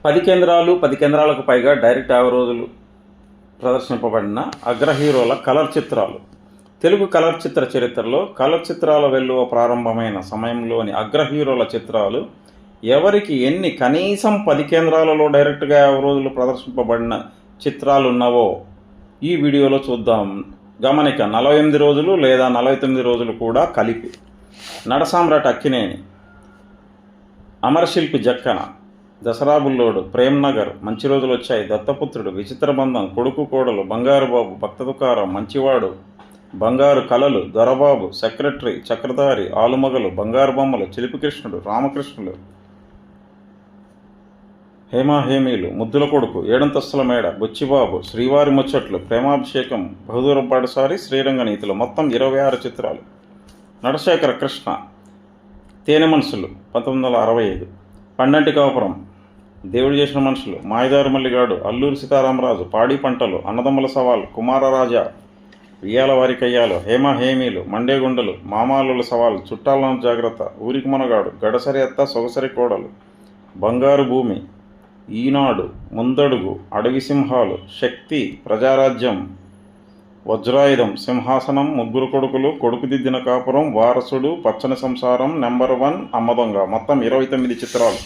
10 కేంద్రాలకు పైగా డైరెక్ట్ 50 రోజులు ప్రదర్శింపబడిన అగ్ర హీరోల కలర్ చిత్రాలు. తెలుగు కలర్ చిత్ర చరిత్రలో కలర్ చిత్రాల వెల్లువ ప్రారంభమైన సమయంలోని అగ్ర హీరోల చిత్రాలు ఎవరికి ఎన్ని కనీసం 10 కేంద్రాలలో డైరెక్ట్గా 50 రోజులు ప్రదర్శింపబడిన చిత్రాలు ఉన్నావో ఈ వీడియోలో చూద్దాం. గమనిక: 48 రోజులు లేదా 49 రోజులు కూడా కలిపి. నడసామ్రాట్ అక్కినేని, అమరశిల్పి జక్కన, దసరా బుల్లోడు, ప్రేమ్ నగర్, మంచి రోజులు వచ్చాయి, దత్తపుత్రుడు, విచిత్ర బంధం, కొడుకు కోడలు, బంగారు బాబు, భక్త తుకారం, మంచివాడు, బంగారు కలలు, దొరబాబు, సెక్రటరీ, చక్రధారి, ఆలుమగలు, బంగారు బొమ్మలు, చిలిపికృష్ణుడు, రామకృష్ణులు, హేమాహేమీలు, ముద్దుల కొడుకు, ఏడంతస్తుల మేడ, బుచ్చిబాబు, శ్రీవారి ముచ్చట్లు, ప్రేమాభిషేకం, బహుదూరం పాటసారి, శ్రీరంగనీతులు, మొత్తం 26 చిత్రాలు. నడశేఖర కృష్ణ, తేనె మనుషులు 1965, పండంటి కాపురం, దేవుడు చేసిన మనుషులు, మాయదారు మల్లిగాడు, అల్లూరి సీతారామరాజు, పాడి పంటలు, అన్నదమ్ముల సవాల్, కుమారరాజా, వియ్యాల వారి కయ్యాలు, హేమహేమీలు, మండేగుండలు, మామాలుల సవాల్, చుట్టాలను జాగ్రత్త, ఊరికి మనగాడు, గడసరి అత్త, సొగసరి కోడలు, బంగారు భూమి, ఈనాడు, ముందడుగు, అడవి సింహాలు, శక్తి, ప్రజారాజ్యం, వజ్రాయుధం, సింహాసనం, ముగ్గురు కొడుకులు, కొడుకుదిద్దిన కాపురం, వారసుడు, పచ్చని సంసారం, నెంబర్ 1, అమ్మదొంగ, మొత్తం 29 చిత్రాలు.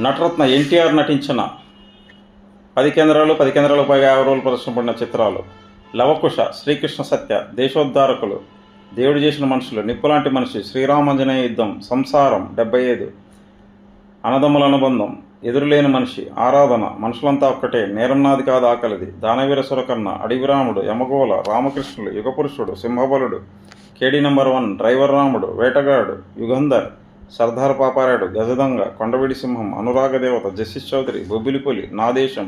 నటరత్న ఎన్టీఆర్ నటించిన 10 కేంద్రాలకు పైగా 50 రోజులు ప్రదర్శింపబడిన చిత్రాలు: లవకుశ, శ్రీకృష్ణ సత్య, దేశోద్ధారకులు, దేవుడు చేసిన మనుషులు, నిప్పులాంటి మనిషి, శ్రీరామాంజనేయ యుద్ధం, సంసారం 75, అన్నదమ్ముల అనుబంధం, ఎదురులేని మనిషి, ఆరాధన, మనుషులంతా ఒక్కటే, నేరన్నాది కాదు ఆకలిది, దానవీర సురకన్న, అడివిరాముడు, యమగోళ, రామకృష్ణులు, యుగపురుషుడు, సింహబలుడు, కేడీ నెంబర్ 1, డ్రైవర్ రాముడు, వేటగాడు, యుగంధర్, సర్దార్ పాపారాయుడు, గజదొంగ, కొండవిడి సింహం, అనురాగదేవత, జస్టిస్ చౌదరి, బొబ్బిలిపులి, నాదేశం,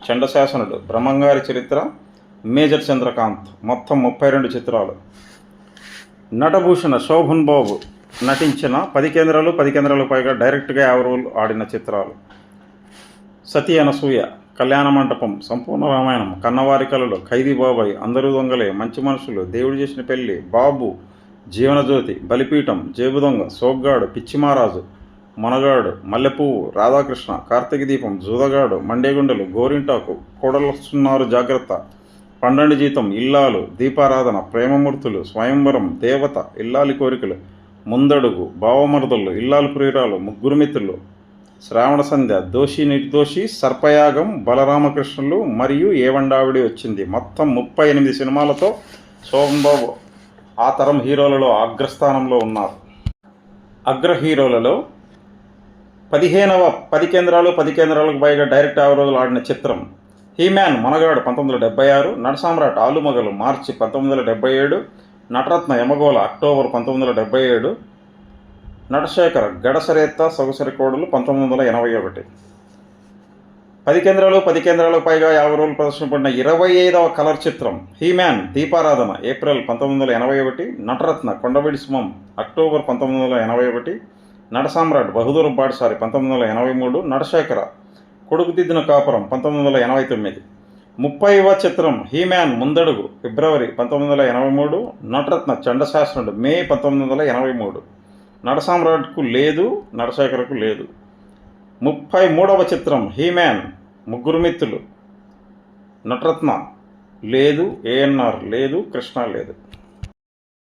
చండశాసనుడు, బ్రహ్మంగారి చరిత్ర, మేజర్ చంద్రకాంత్, మొత్తం 32 చిత్రాలు. నటభూషణ శోభన్ బాబు నటించిన 10 కేంద్రాలకు పైగా డైరెక్ట్గా 50 రోజులు ఆడిన చిత్రాలు: సతీ అనసూయ, కళ్యాణ మంటపం, సంపూర్ణ రామాయణం, కన్నవారి కలలు, ఖైదీ బాబాయ్, అందరూ దొంగలే, మంచి మనుషులు, దేవుడు చేసిన పెళ్లి, బాబు, జీవనజ్యోతి, బలిపీఠం, జేబు దొంగ, సోగ్గాడు, పిచ్చిమారాజు, మొనగాడు, మల్లెపువ్వు, రాధాకృష్ణ, కార్తీక దీపం, జూదగాడు, మండేగుండలు, గోరింటాకు, కోడలొస్తున్నారు జాగ్రత్త, పండండి జీతం, ఇల్లాలు, దీపారాధన, ప్రేమమూర్తులు, స్వయంవరం, దేవత, ఇల్లాలి కోరికలు, ముందడుగు, భావమరదళ్ళు, ఇల్లాలు ప్రియురాలు, ముగ్గురు మిత్రులు, శ్రావణ సంధ్య, దోషి నిర్దోషి, సర్పయాగం, బలరామకృష్ణులు మరియు ఏవండావిడి వచ్చింది. మొత్తం 38 సినిమాలతో శోభన్ బాబు ఆ తరం హీరోలలో అగ్రస్థానంలో ఉన్నారు. అగ్ర హీరోలలో 10 కేంద్రాలకు పైగా డైరెక్ట్ 50 రోజులు ఆడిన చిత్రం: హీమ్యాన్ మనగాడు 1976, నడసామ్రాట్ ఆలుమగలు మార్చి 1977, నటరత్న యమగోళ అక్టోబర్ 1977, నటశేఖర గడసరేత్త సొగసరి కోడలు 1981. 10 కేంద్రాలకు పైగా 50 రోజులు ప్రదర్శింపబడిన 25వ కలర్ చిత్రం హీమ్యాన్ దీపారాధన ఏప్రిల్ 1981, నటరత్న కొండవిడి సింహం అక్టోబర్ 1981, నడసామ్రాట్ బహుదూరం పాటసారి 1983, నటశేఖర కొడుకుదిద్దిన కాపురం 1989. 30వ చిత్రం హీమ్యాన్ ముందడుగు ఫిబ్రవరి 1983, నటరత్న చండశాసనుడు మే 1983. నడసామ్రాట్కు లేదు, నడశేఖరకు లేదు. 33వ చిత్రం హీమ్యాన్ ముగ్గురు మిత్రులు, నటరత్న లేదు, ఏఎన్ఆర్ లేదు, కృష్ణ లేదు.